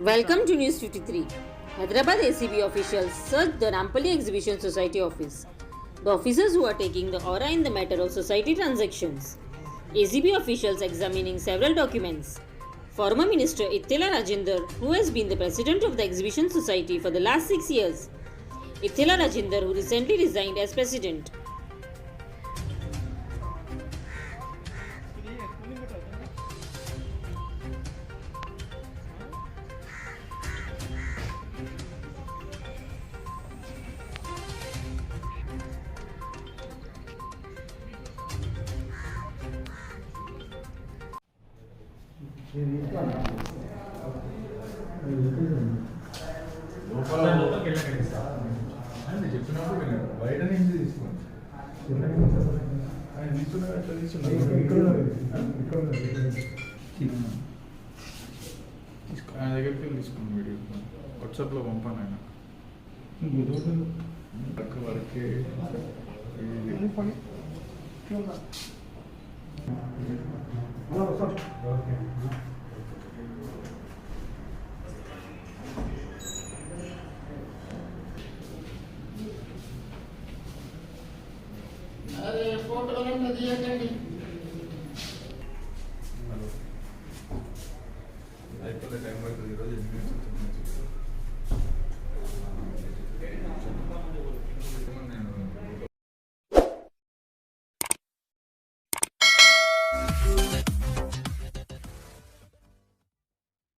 Welcome to News 53. Hyderabad ACB officials searched the Nampally Exhibition Society office. The officers who are taking the aura in the matter of society transactions. ACB officials examining several documents. Former Minister Ittila Rajinder, who has been the president of the Exhibition Society for the last 6 years. Ittila Rajinder, who recently resigned as president. ఆయన చెప్పినప్పుడు విన్నాడు బయట నుంచి తీసుకోండి ఆయన తీసుకున్నారు అట్లా ఆయన దగ్గరికి వెళ్ళి తీసుకోండి వీడియో వాట్సాప్లో పంపాను ఆయన వరకే अरे फोटो दिया